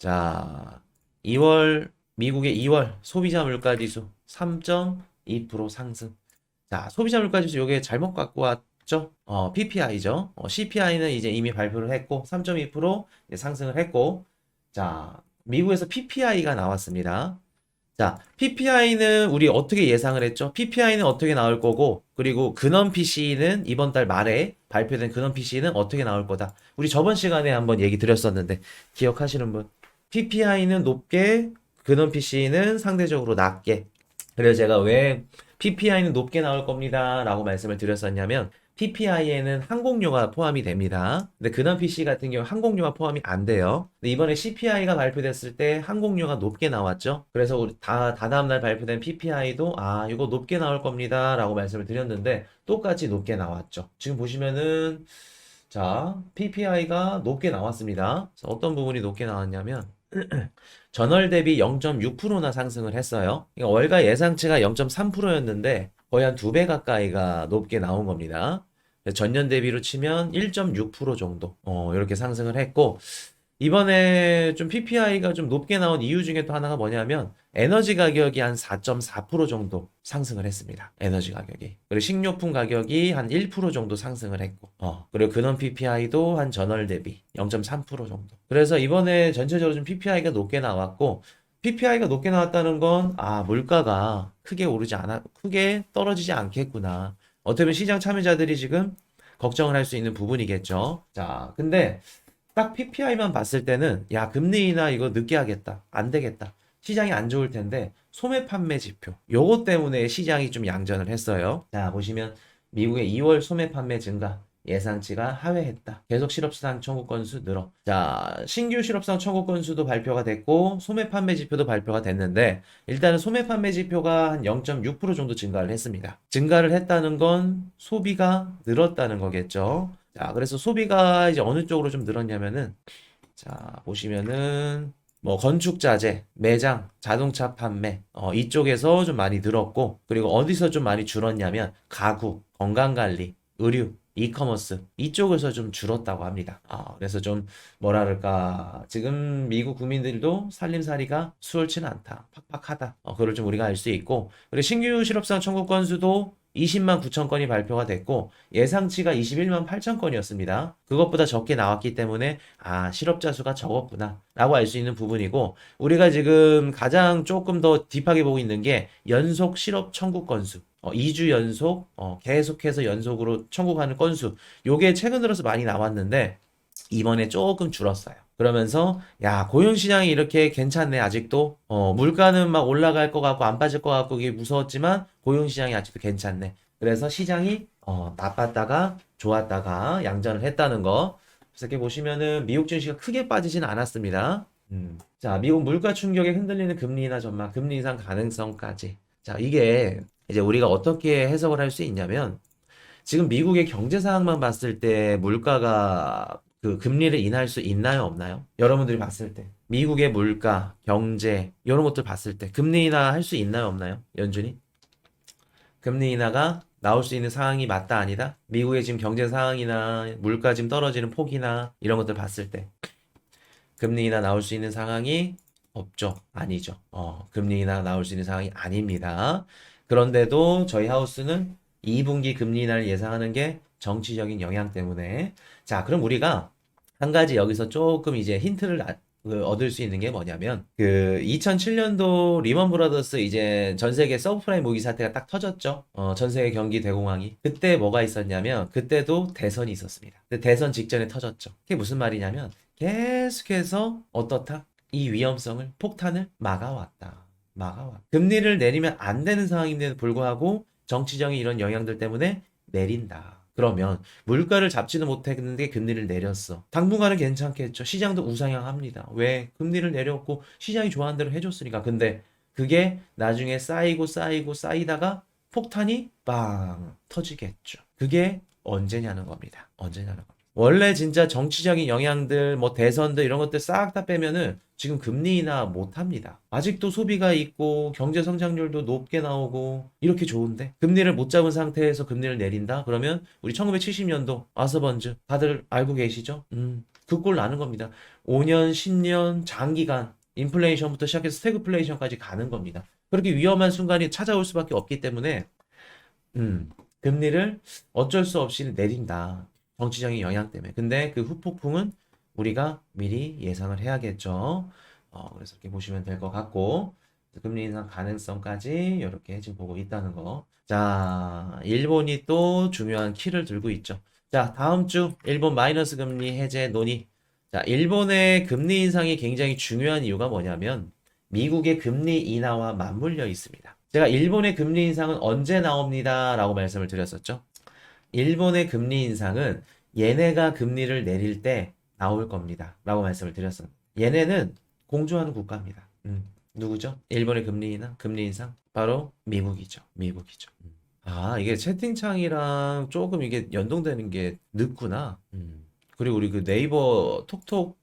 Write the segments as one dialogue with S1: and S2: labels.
S1: 자, 2월, 미국의 2월 소비자 물가지수 3.2% 상승. 자, 소비자 물가지수 요게 잘못 갖고 왔죠? PPI죠. CPI는 이제 이미 발표를 했고, 3.2% 이제 상승을 했고, 자, 미국에서 PPI가 나왔습니다. 자, PPI는 우리 어떻게 예상을 했죠? PPI는 어떻게 나올 거고, 그리고 근원 PC는 이번 달 말에 발표된 근원 PC는 어떻게 나올 거다. 우리 저번 시간에 한번 얘기 드렸었는데, 기억하시는 분? PPI는 높게, 근원 PC는 상대적으로 낮게. 그래서 제가 왜 PPI는 높게 나올 겁니다. 라고 말씀을 드렸었냐면, PPI에는 항공료가 포함이 됩니다. 근데 근원 PC 같은 경우 항공료가 포함이 안 돼요. 근데 이번에 CPI가 발표됐을 때 항공료가 높게 나왔죠. 그래서 우리 다다음날 발표된 PPI도 이거 높게 나올 겁니다. 라고 말씀을 드렸는데 똑같이 높게 나왔죠. 지금 보시면은 자, PPI가 높게 나왔습니다. 그래서 어떤 부분이 높게 나왔냐면 전월 대비 0.6%나 상승을 했어요. 그러니까 월가 예상치가 0.3%였는데 거의 한 2배 가까이가 높게 나온 겁니다. 전년 대비로 치면 1.6% 정도 이렇게 상승을 했고 이번에 좀 PPI가 좀 높게 나온 이유 중에 또 하나가 뭐냐면 에너지 가격이 한 4.4% 정도 상승을 했습니다. 에너지 가격이. 그리고 식료품 가격이 한 1% 정도 상승을 했고 그리고 근원 PPI도 한 전월 대비 0.3% 정도. 그래서 이번에 전체적으로 좀 PPI가 높게 나왔고 PPI가 높게 나왔다는 건 물가가 크게 떨어지지 않겠구나. 어떻게 보면 시장 참여자들이 지금 걱정을 할 수 있는 부분이겠죠. 자, 근데 딱 PPI만 봤을 때는 야 금리 인하 이거 늦게 하겠다 안 되겠다 시장이 안 좋을 텐데 소매 판매 지표 요거 때문에 시장이 좀 양전을 했어요. 자 보시면 미국의 2월 소매 판매 증가 예상치가 하회했다. 계속 실업수당 청구 건수 늘어. 자 신규 실업수당 청구 건수도 발표가 됐고 소매 판매 지표도 발표가 됐는데 일단은 소매 판매 지표가 한 0.6% 정도 증가를 했습니다. 증가를 했다는 건 소비가 늘었다는 거겠죠. 자, 그래서 소비가 이제 어느 쪽으로 좀 늘었냐면은, 자, 보시면은, 뭐, 건축자재, 매장, 자동차 판매, 이쪽에서 좀 많이 늘었고, 그리고 어디서 좀 많이 줄었냐면, 가구, 건강관리, 의류, 이커머스, 이쪽에서 좀 줄었다고 합니다. 그래서 좀, 뭐라 그럴까, 지금 미국 국민들도 살림살이가 수월치는 않다. 팍팍하다. 그걸 좀 우리가 알 수 있고, 그리고 신규 실업상 청구 건수도 20만 9천 건이 발표가 됐고 예상치가 21만 8천 건이었습니다. 그것보다 적게 나왔기 때문에 실업자 수가 적었구나 라고 알 수 있는 부분이고 우리가 지금 가장 조금 더 딥하게 보고 있는 게 연속 실업 청구 건수 2주 연속 계속해서 연속으로 청구하는 건수 요게 최근 들어서 많이 나왔는데 이번에 조금 줄었어요. 그러면서 야 고용시장이 이렇게 괜찮네 아직도 물가는 막 올라갈 것 같고 안 빠질 것 같고 이게 무서웠지만 고용시장이 아직도 괜찮네. 그래서 시장이 나빴다가 좋았다가 양전을 했다는 거. 그래서 이렇게 보시면은 미국 증시가 크게 빠지진 않았습니다. 자 미국 물가 충격에 흔들리는 금리 인하 전망, 금리 인상 가능성까지. 자 이게 이제 우리가 어떻게 해석을 할 수 있냐면 지금 미국의 경제 상황만 봤을 때 물가가 그 금리를 인하할 수 있나요, 없나요? 여러분들이 봤을 때 미국의 물가, 경제 이런 것들 봤을 때 금리 인하 할 수 있나요, 없나요? 연준이? 금리 인하가 나올 수 있는 상황이 맞다 아니다? 미국의 지금 경제 상황이나 물가 지금 떨어지는 폭이나 이런 것들 봤을 때 금리 인하 나올 수 있는 상황이 없죠. 아니죠. 금리 인하 나올 수 있는 상황이 아닙니다. 그런데도 저희 하우스는 2분기 금리 인하를 예상하는 게 정치적인 영향 때문에. 자, 그럼 우리가 한 가지 여기서 조금 이제 힌트를 얻을 수 있는 게 뭐냐면, 그 2007년도 리먼 브라더스 이제 전 세계 서브프라임 모기 사태가 딱 터졌죠. 전 세계 경기 대공황이. 그때 뭐가 있었냐면, 그때도 대선이 있었습니다. 근데 대선 직전에 터졌죠. 그게 무슨 말이냐면, 계속해서 어떻다? 이 위험성을 폭탄을 막아왔다. 막아왔다. 금리를 내리면 안 되는 상황임에도 불구하고 정치적인 이런 영향들 때문에 내린다. 그러면 물가를 잡지도 못했는데 금리를 내렸어. 당분간은 괜찮겠죠. 시장도 우상향합니다. 왜? 금리를 내렸고 시장이 좋아하는 대로 해줬으니까. 근데 그게 나중에 쌓이고 쌓이다가 폭탄이 빵 터지겠죠. 그게 언제냐는 겁니다. 언제냐는 겁니다. 원래 진짜 정치적인 영향들, 뭐 대선들 이런 것들 싹 다 빼면은 지금 금리 인하 못 합니다. 아직도 소비가 있고 경제 성장률도 높게 나오고 이렇게 좋은데 금리를 못 잡은 상태에서 금리를 내린다? 그러면 우리 1970년도 아서번즈 다들 알고 계시죠? 그 꼴 나는 겁니다. 5년, 10년, 장기간 인플레이션부터 시작해서 스태그플레이션까지 가는 겁니다. 그렇게 위험한 순간이 찾아올 수밖에 없기 때문에 금리를 어쩔 수 없이 내린다. 정치적인 영향 때문에. 근데 그 후폭풍은 우리가 미리 예상을 해야겠죠. 그래서 이렇게 보시면 될 것 같고, 금리 인상 가능성까지 이렇게 지금 보고 있다는 거. 자, 일본이 또 중요한 키를 들고 있죠. 자, 다음 주 일본 마이너스 금리 해제 논의. 자, 일본의 금리 인상이 굉장히 중요한 이유가 뭐냐면 미국의 금리 인하와 맞물려 있습니다. 제가 일본의 금리 인상은 언제 나옵니다 라고 말씀을 드렸었죠. 일본의 금리 인상은 얘네가 금리를 내릴 때 나올 겁니다 라고 말씀을 드렸어요. 얘네는 공조하는 국가입니다. 누구죠? 일본의 금리 인하, 금리 인상? 바로 미국이죠. 미국이죠. 아, 이게 채팅창이랑 조금 이게 연동되는 게 늦구나. 그리고 우리 그 네이버 톡톡,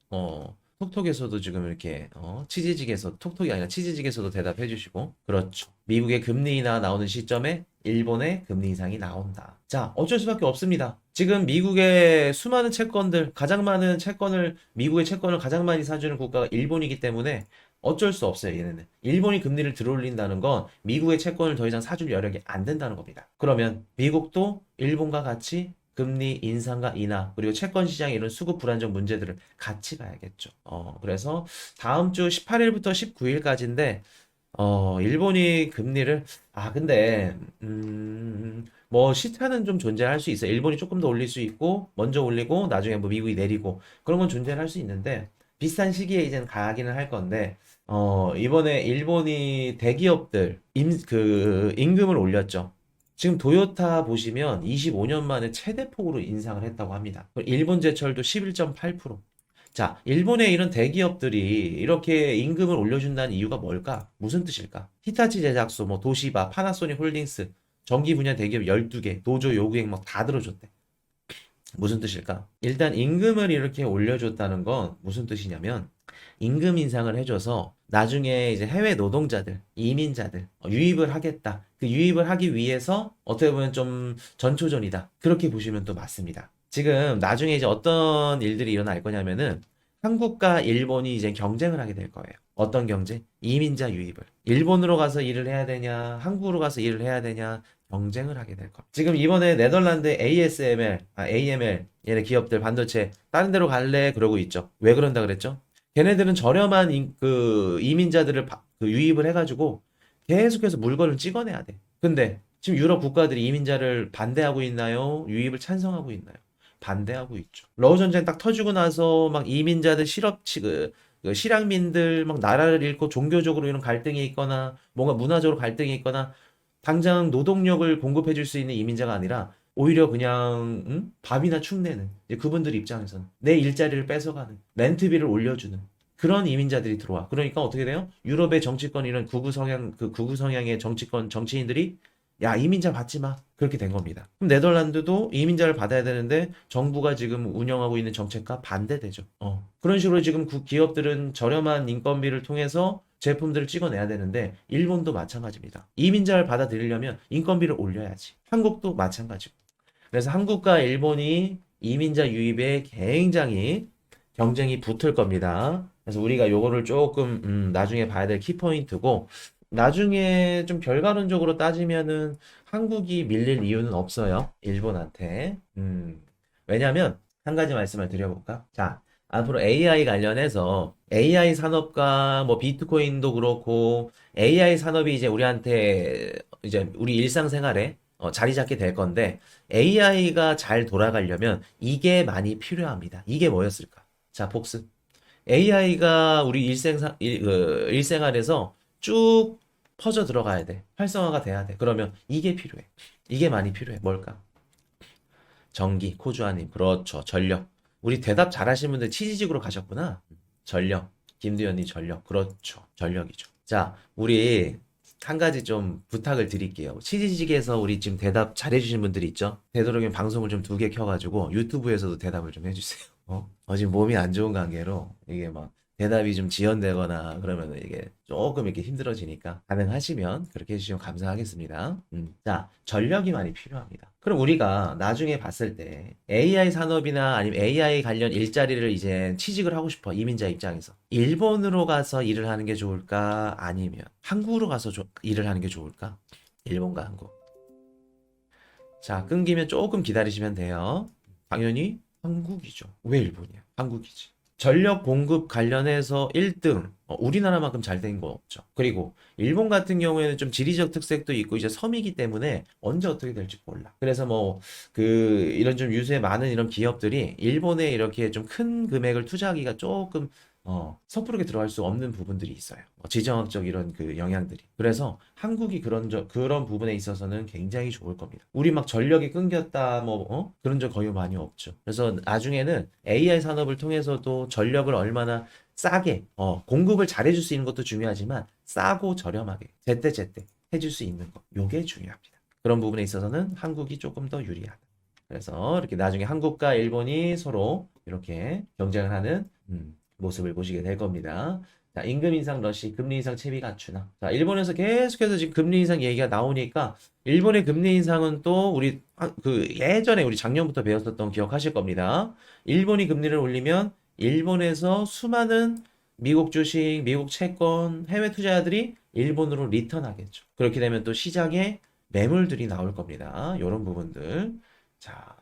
S1: 톡톡에서도 지금 이렇게, 치지직에서, 톡톡이 아니라 치지직에서도 대답해 주시고. 그렇죠. 미국의 금리 인하 나오는 시점에 일본의 금리 인상이 나온다. 자, 어쩔 수밖에 없습니다. 지금 미국의 수많은 채권들, 가장 많은 채권을, 미국의 채권을 가장 많이 사주는 국가가 일본이기 때문에 어쩔 수 없어요, 얘네는. 일본이 금리를 들어올린다는 건 미국의 채권을 더 이상 사줄 여력이 안 된다는 겁니다. 그러면 미국도 일본과 같이 금리 인상과 인하, 그리고 채권 시장의 이런 수급 불안정 문제들을 같이 봐야겠죠. 그래서 다음 주 18일부터 19일까지인데, 일본이 금리를, 근데, 뭐, 시차는 좀 존재할 수 있어요. 일본이 조금 더 올릴 수 있고, 먼저 올리고, 나중에 뭐 미국이 내리고, 그런 건 존재할 수 있는데, 비슷한 시기에 이제는 가기는 할 건데, 이번에 일본이 대기업들, 임금을 올렸죠. 지금 도요타 보시면 25년 만에 최대폭으로 인상을 했다고 합니다. 일본 제철도 11.8%. 자, 일본의 이런 대기업들이 이렇게 임금을 올려준다는 이유가 뭘까? 무슨 뜻일까? 히타치 제작소, 뭐 도시바, 파나소닉 홀딩스, 전기 분야 대기업 12개, 노조 요구액 막 다 들어줬대. 무슨 뜻일까? 일단 임금을 이렇게 올려줬다는 건 무슨 뜻이냐면 임금 인상을 해줘서 나중에 이제 해외 노동자들, 이민자들 유입을 하겠다. 그 유입을 하기 위해서 어떻게 보면 좀 전초전이다. 그렇게 보시면 또 맞습니다. 지금 나중에 이제 어떤 일들이 일어날 거냐면은 한국과 일본이 이제 경쟁을 하게 될 거예요. 어떤 경쟁? 이민자 유입을. 일본으로 가서 일을 해야 되냐, 한국으로 가서 일을 해야 되냐, 경쟁을 하게 될 겁니다. 지금 이번에 네덜란드 AML, 얘네 기업들 반도체 다른 데로 갈래? 그러고 있죠. 왜 그런다 그랬죠? 걔네들은 저렴한 이민자들을 유입을 해가지고 계속해서 물건을 찍어내야 돼. 근데 지금 유럽 국가들이 이민자를 반대하고 있나요? 유입을 찬성하고 있나요? 반대하고 있죠. 러우 전쟁 딱 터지고 나서 막 이민자들 그 실향민들 막 나라를 잃고 종교적으로 이런 갈등이 있거나 뭔가 문화적으로 갈등이 있거나 당장 노동력을 공급해 줄 수 있는 이민자가 아니라 오히려 그냥 밥이나 축내는 이제 그분들 입장에서는 내 일자리를 뺏어가는 렌트비를 올려주는 그런 이민자들이 들어와. 그러니까 어떻게 돼요? 유럽의 정치권 이런 극우 성향의 정치권 정치인들이 야, 이민자 받지 마. 그렇게 된 겁니다. 그럼 네덜란드도 이민자를 받아야 되는데 정부가 지금 운영하고 있는 정책과 반대되죠. 그런 식으로 지금 기업들은 저렴한 인건비를 통해서 제품들을 찍어내야 되는데 일본도 마찬가지입니다. 이민자를 받아들이려면 인건비를 올려야지. 한국도 마찬가지고. 그래서 한국과 일본이 이민자 유입에 굉장히 경쟁이 붙을 겁니다. 그래서 우리가 요거를 조금 나중에 봐야 될 키포인트고 나중에 좀 결과론적으로 따지면은 한국이 밀릴 이유는 없어요. 일본한테. 왜냐면 한 가지 말씀을 드려볼까? 자, 앞으로 AI 관련해서 AI 산업과 뭐 비트코인도 그렇고 AI 산업이 이제 우리한테 이제 우리 일상생활에 자리 잡게 될 건데 AI가 잘 돌아가려면 이게 많이 필요합니다. 이게 뭐였을까? 자, 복습. AI가 우리 일생활에서 쭉 퍼져 들어가야 돼. 활성화가 돼야 돼. 그러면 이게 필요해. 이게 많이 필요해. 뭘까? 전기, 코주아님. 그렇죠. 전력. 우리 대답 잘하시는 분들 치지직으로 가셨구나. 전력. 김두현님 전력. 그렇죠. 전력이죠. 자, 우리 한 가지 좀 부탁을 드릴게요. 치지직에서 우리 지금 대답 잘해주신 분들이 있죠? 되도록이면 방송을 좀 2개 켜가지고 유튜브에서도 대답을 좀 해주세요. 지금 몸이 안 좋은 관계로 이게 막 대답이 좀 지연되거나 그러면 이게 조금 이렇게 힘들어지니까 가능하시면 그렇게 해주시면 감사하겠습니다. 자, 전력이 많이 필요합니다. 그럼 우리가 나중에 봤을 때 AI 산업이나 아니면 AI 관련 일자리를 이제 취직을 하고 싶어. 이민자 입장에서. 일본으로 가서 일을 하는 게 좋을까? 아니면 한국으로 가서 일을 하는 게 좋을까? 일본과 한국. 자, 끊기면 조금 기다리시면 돼요. 당연히 한국이죠. 왜 일본이야? 한국이지. 전력 공급 관련해서 1등. 우리나라만큼 잘 된 거 없죠. 그리고 일본 같은 경우에는 좀 지리적 특색도 있고 이제 섬이기 때문에 언제 어떻게 될지 몰라. 그래서 뭐 그 이런 좀 유수의 많은 이런 기업들이 일본에 이렇게 좀 큰 금액을 투자하기가 조금 섣부르게 들어갈 수 없는 부분들이 있어요. 지정학적 이런 그 영향들이. 그래서 한국이 그런 부분에 있어서는 굉장히 좋을 겁니다. 우리 막 전력이 끊겼다, 그런 적 거의 많이 없죠. 그래서 나중에는 AI 산업을 통해서도 전력을 얼마나 싸게, 공급을 잘해줄 수 있는 것도 중요하지만 싸고 저렴하게, 제때제때 해줄 수 있는 것. 요게 중요합니다. 그런 부분에 있어서는 한국이 조금 더 유리하다. 그래서 이렇게 나중에 한국과 일본이 서로 이렇게 경쟁을 하는, 모습을 보시게 될 겁니다. 자, 임금 인상 러시, 금리 인상 채비 갖추나. 자, 일본에서 계속해서 지금 금리 인상 얘기가 나오니까 일본의 금리 인상은 또 우리 그 예전에 우리 작년부터 배웠었던 기억하실 겁니다. 일본이 금리를 올리면 일본에서 수많은 미국 주식, 미국 채권, 해외 투자자들이 일본으로 리턴하겠죠. 그렇게 되면 또 시장에 매물들이 나올 겁니다. 이런 부분들. 자,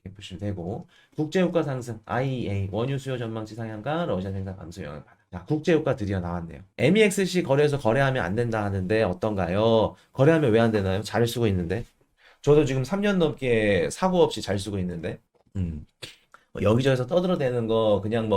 S1: 이렇게 보시면 되고. 국제유가 상승, IEA, 원유 수요 전망치 상향과 러시아 생산 감소 영향을 받아. 자, 국제유가 드디어 나왔네요. MEXC 거래소 거래하면 안 된다 하는데 어떤가요? 거래하면 왜 안 되나요? 잘 쓰고 있는데. 저도 지금 3년 넘게 사고 없이 잘 쓰고 있는데. 여기저기서 떠들어대는 거 그냥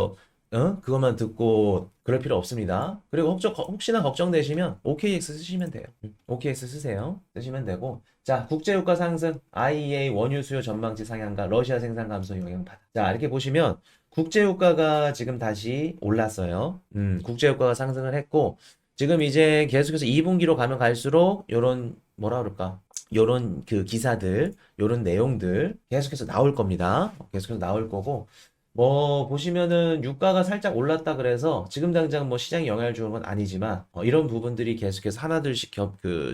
S1: 그것만 듣고 그럴 필요 없습니다. 그리고 혹시나 걱정되시면 OKX 쓰시면 돼요. OKX 쓰세요. 쓰시면 되고. 자, 국제유가 상승, IEA 원유 수요 전망치 상향과 러시아 생산 감소 영향받아. 자, 이렇게 보시면 국제유가가 지금 다시 올랐어요. 국제유가가 상승을 했고, 지금 이제 계속해서 2분기로 가면 갈수록 요런 뭐라 그럴까? 요런 그 기사들, 요런 내용들 계속해서 나올 겁니다. 계속해서 나올 거고, 보시면은 유가가 살짝 올랐다 그래서 지금 당장 시장에 영향을 주는 건 아니지만 이런 부분들이 계속해서 하나둘씩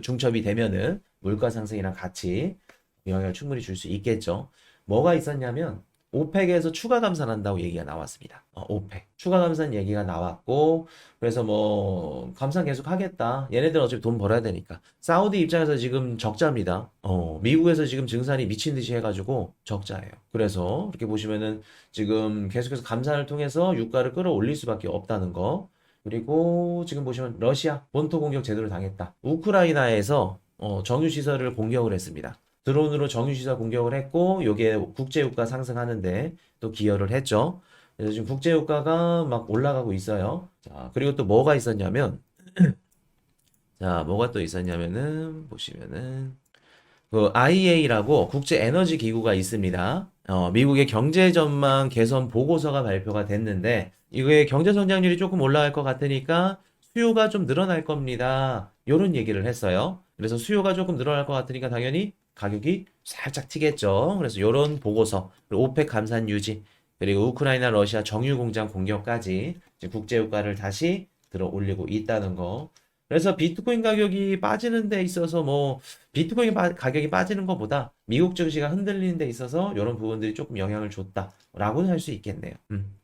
S1: 중첩이 되면은 물가 상승이랑 같이 영향을 충분히 줄 수 있겠죠. 뭐가 있었냐면 오펙에서 추가 감산한다고 얘기가 나왔습니다. 오펙 추가 감산 얘기가 나왔고 그래서 감산 계속 하겠다. 얘네들 어차피 돈 벌어야 되니까. 사우디 입장에서 지금 적자입니다. 미국에서 지금 증산이 미친 듯이 해가지고 적자예요. 그래서 이렇게 보시면은 지금 계속해서 감산을 통해서 유가를 끌어올릴 수밖에 없다는 거. 그리고 지금 보시면 러시아 본토 공격 제대로 당했다. 우크라이나에서 정유시설을 공격을 했습니다. 드론으로 정유시설 공격을 했고 요게 국제유가 상승하는데 또 기여를 했죠. 그래서 지금 국제유가가 막 올라가고 있어요. 자, 그리고 또 뭐가 있었냐면 자, 뭐가 또 있었냐면은 보시면은 그 IEA라고 국제 에너지 기구가 있습니다. 미국의 경제 전망 개선 보고서가 발표가 됐는데 이거의 경제 성장률이 조금 올라갈 것 같으니까 수요가 좀 늘어날 겁니다. 요런 얘기를 했어요. 그래서 수요가 조금 늘어날 것 같으니까 당연히 가격이 살짝 튀겠죠. 그래서 요런 보고서, 그리고 오펙 감산 유지, 그리고 우크라이나 러시아 정유 공장 공격까지 국제 유가를 다시 들어 올리고 있다는 거. 그래서 비트코인 가격이 빠지는 데 있어서 비트코인 가격이 빠지는 것보다 미국 증시가 흔들리는 데 있어서 이런 부분들이 조금 영향을 줬다라고 할 수 있겠네요.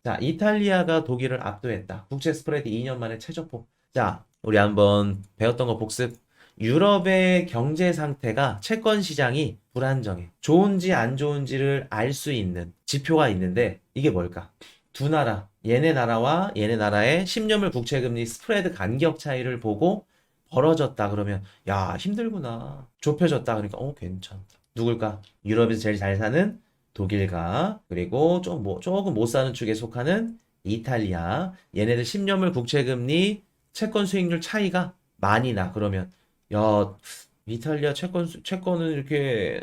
S1: 자, 이탈리아가 독일을 압도했다. 국채 스프레드 2년 만에 최저폭. 자, 우리 한번 배웠던 거 복습. 유럽의 경제 상태가 채권 시장이 불안정해. 좋은지 안 좋은지를 알 수 있는 지표가 있는데 이게 뭘까? 두 나라, 얘네 나라와 얘네 나라의 10년물 국채금리 스프레드 간격 차이를 보고 벌어졌다 그러면 야 힘들구나. 좁혀졌다 그러니까 괜찮다. 누굴까? 유럽에서 제일 잘 사는 독일과 그리고 조금 못 사는 축에 속하는 이탈리아. 얘네들 10년물 국채금리 채권 수익률 차이가 많이 나. 그러면 야 이탈리아 채권은 이렇게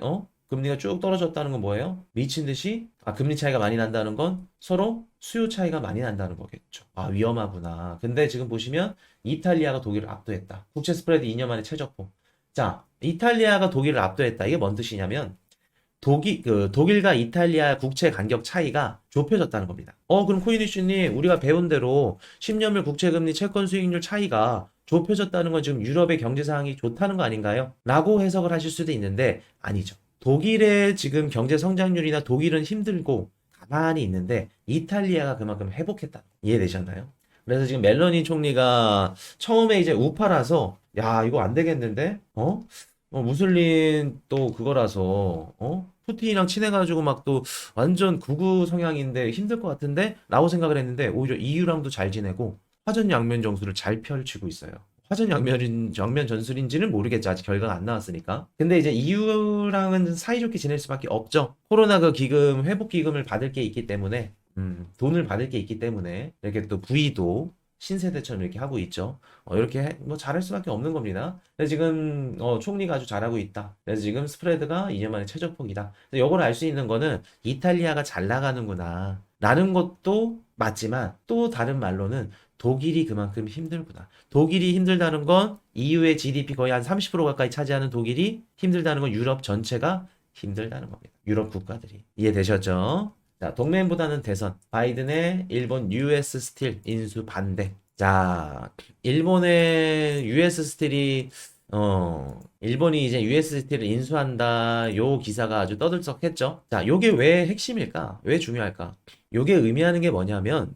S1: 금리가 쭉 떨어졌다는 건 뭐예요? 미친 듯이 금리 차이가 많이 난다는 건 서로 수요 차이가 많이 난다는 거겠죠. 위험하구나. 근데 지금 보시면 이탈리아가 독일을 압도했다. 국채 스프레드 2년 만에 최저폭. 자, 이탈리아가 독일을 압도했다. 이게 뭔 뜻이냐면 독일과 이탈리아 국채 간격 차이가 좁혀졌다는 겁니다. 그럼 코이니슈님, 우리가 배운 대로 10년물 국채금리 채권 수익률 차이가 좁혀졌다는 건 지금 유럽의 경제 상황이 좋다는 거 아닌가요? 라고 해석을 하실 수도 있는데 아니죠. 독일의 지금 경제 성장률이나 독일은 힘들고 가만히 있는데 이탈리아가 그만큼 회복했다. 이해되셨나요? 그래서 지금 멜로니 총리가 처음에 이제 우파라서 야 이거 안 되겠는데? 무슬림 또 그거라서 푸틴이랑 친해가지고 막 또 완전 극우 성향인데 힘들 것 같은데? 라고 생각을 했는데 오히려 EU랑도 잘 지내고 화전양면 정수를 잘 펼치고 있어요. 화전양면 정면 전술인지는 모르겠죠. 아직 결과가 안 나왔으니까. 근데 이제 EU랑은 사이좋게 지낼 수밖에 없죠. 코로나 그 기금, 회복 기금을 받을 게 있기 때문에, 돈을 받을 게 있기 때문에 이렇게 또 부의도 신세대처럼 이렇게 하고 있죠. 이렇게 뭐 잘할 수밖에 없는 겁니다. 근데 지금 총리가 아주 잘하고 있다. 그래서 지금 스프레드가 2년 만에 최저폭이다. 이걸 알 수 있는 거는 이탈리아가 잘 나가는구나. 라는 것도 맞지만 또 다른 말로는 독일이 그만큼 힘들구나. 독일이 힘들다는 건 EU의 GDP 거의 한 30% 가까이 차지하는 독일이 힘들다는 건 유럽 전체가 힘들다는 겁니다. 유럽 국가들이. 이해되셨죠? 자, 동맹보다는 대선. 바이든의 일본 US 스틸 인수 반대. 자, 일본의 US 스틸이 일본이 이제 US 스틸을 인수한다. 요 기사가 아주 떠들썩했죠. 자, 요게 왜 핵심일까? 왜 중요할까? 요게 의미하는 게 뭐냐면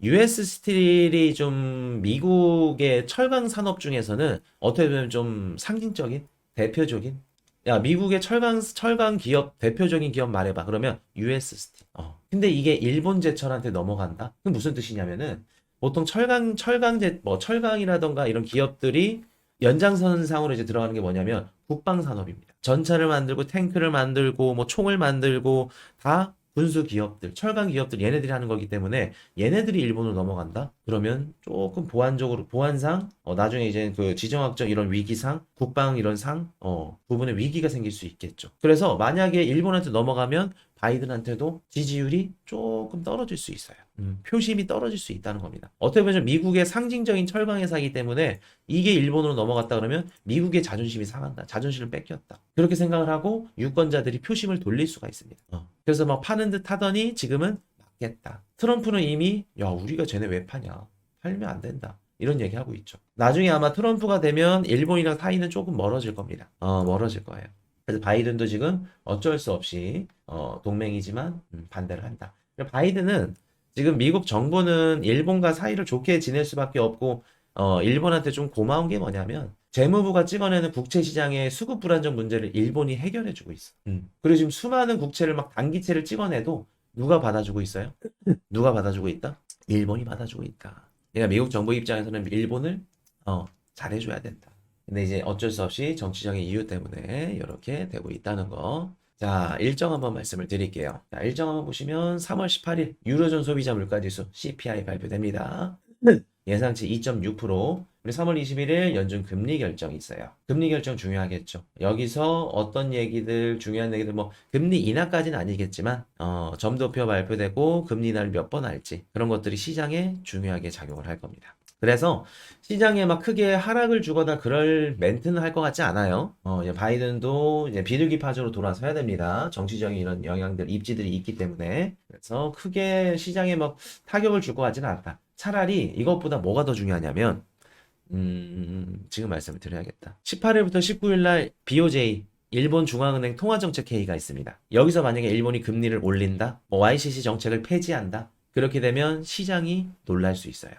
S1: US 스틸이 좀 미국의 철강 산업 중에서는 어떻게 보면 좀 상징적인 대표적인 야, 미국의 철강 기업, 대표적인 기업 말해봐. 그러면 US 스틸. 근데 이게 일본 제철한테 넘어간다? 그게 무슨 뜻이냐면은, 보통 철강이라던가 이런 기업들이 연장선상으로 이제 들어가는 게 뭐냐면, 국방산업입니다. 전차를 만들고, 탱크를 만들고, 뭐 총을 만들고, 다 군수 기업들, 철강 기업들 얘네들이 하는 거기 때문에 얘네들이 일본으로 넘어간다? 그러면 조금 보안상, 나중에 이제 그 지정학적 이런 위기상, 국방 이런 부분에 위기가 생길 수 있겠죠. 그래서 만약에 일본한테 넘어가면 바이든한테도 지지율이 조금 떨어질 수 있어요. 표심이 떨어질 수 있다는 겁니다. 어떻게 보면 미국의 상징적인 철강 회사이기 때문에 이게 일본으로 넘어갔다 그러면 미국의 자존심이 상한다. 자존심을 뺏겼다. 그렇게 생각을 하고 유권자들이 표심을 돌릴 수가 있습니다. 그래서 막 파는 듯 하더니 지금은 맞겠다. 트럼프는 이미 야 우리가 쟤네 왜 파냐. 팔면 안 된다. 이런 얘기하고 있죠. 나중에 아마 트럼프가 되면 일본이랑 사이는 조금 멀어질 겁니다. 멀어질 거예요. 그래서 바이든도 지금 어쩔 수 없이 동맹이지만 반대를 한다. 바이든은 지금 미국 정부는 일본과 사이를 좋게 지낼 수밖에 없고 일본한테 좀 고마운 게 뭐냐면 재무부가 찍어내는 국채 시장의 수급 불안정 문제를 일본이 해결해주고 있어. 그리고 지금 수많은 국채를 막 단기채를 찍어내도 누가 받아주고 있어요? 누가 받아주고 있다? 일본이 받아주고 있다. 그러니까 미국 정부 입장에서는 일본을 잘해줘야 된다. 근데 이제 어쩔 수 없이 정치적인 이유 때문에 이렇게 되고 있다는 거. 자, 일정 한번 말씀을 드릴게요. 자, 일정 한번 보시면 3월 18일 유로존 소비자 물가지수 CPI 발표됩니다. 예상치 2.6%. 우리 3월 21일 연준 금리 결정이 있어요. 금리 결정 중요하겠죠. 여기서 어떤 얘기들, 중요한 얘기들, 뭐, 금리 인하까지는 아니겠지만, 점도표 발표되고, 금리 인하를 몇 번 할지, 그런 것들이 시장에 중요하게 작용을 할 겁니다. 그래서 시장에 막 크게 하락을 주거나 그럴 멘트는 할 것 같지 않아요. 이제 바이든도 이제 비둘기파저로 돌아서야 됩니다. 정치적인 이런 영향들, 입지들이 있기 때문에. 그래서 크게 시장에 막 타격을 줄 것 같지는 않다. 차라리 이것보다 뭐가 더 중요하냐면, 지금 말씀을 드려야겠다. 18일부터 19일 날 BOJ, 일본 중앙은행 통화정책회의가 있습니다. 여기서 만약에 일본이 금리를 올린다, YCC 정책을 폐지한다, 그렇게 되면 시장이 놀랄 수 있어요.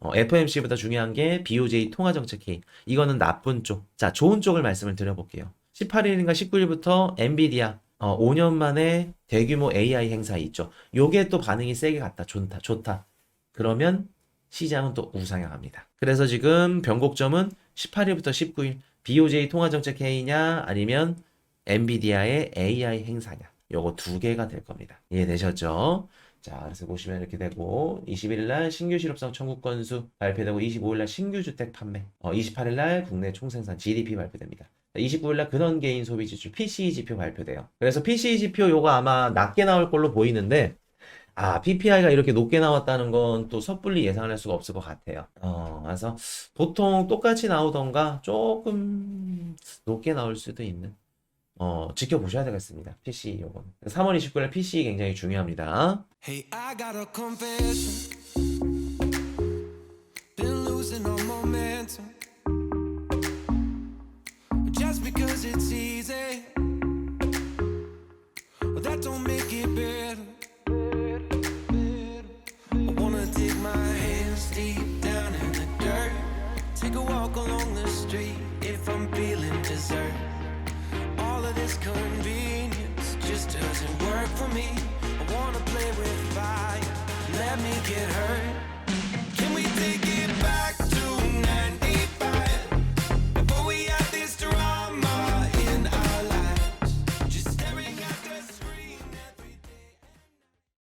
S1: FOMC보다 중요한 게 BOJ 통화정책회의. 이거는 나쁜 쪽. 자, 좋은 쪽을 말씀을 드려볼게요. 18일인가 19일부터 엔비디아 5년 만에 대규모 AI 행사 있죠. 요게 또 반응이 세게 갔다. 좋다. 그러면 시장은 또 우상향합니다. 그래서 지금 변곡점은 18일부터 19일 BOJ 통화정책회의냐 아니면 엔비디아의 AI 행사냐. 요거 두 개가 될 겁니다. 이해되셨죠? 자, 그래서 보시면 이렇게 되고 21일 날 신규 실업성 청구 건수 발표되고 25일 날 신규 주택 판매, 28일 날 국내 총생산 GDP 발표됩니다. 29일 날 근원 개인 소비 지출 PCE 지표 발표돼요. 그래서 PCE 지표 요거 아마 낮게 나올 걸로 보이는데 PPI가 이렇게 높게 나왔다는 건 또 섣불리 예상할 수가 없을 것 같아요. 그래서 보통 똑같이 나오던가 조금 높게 나올 수도 있는 지켜보셔야 되겠습니다. PC 요건. 3월 29일 PC 굉장히 중요합니다.
S2: Hey, I got a confession. Been losing all momentum. Just because it's easy that don't make it better. I wanna dig my hands deep down in the dirt. Take a walk along the street if I'm feeling dessert. All of this convenience just doesn't work for me. I wanna play with fire, let me get hurt.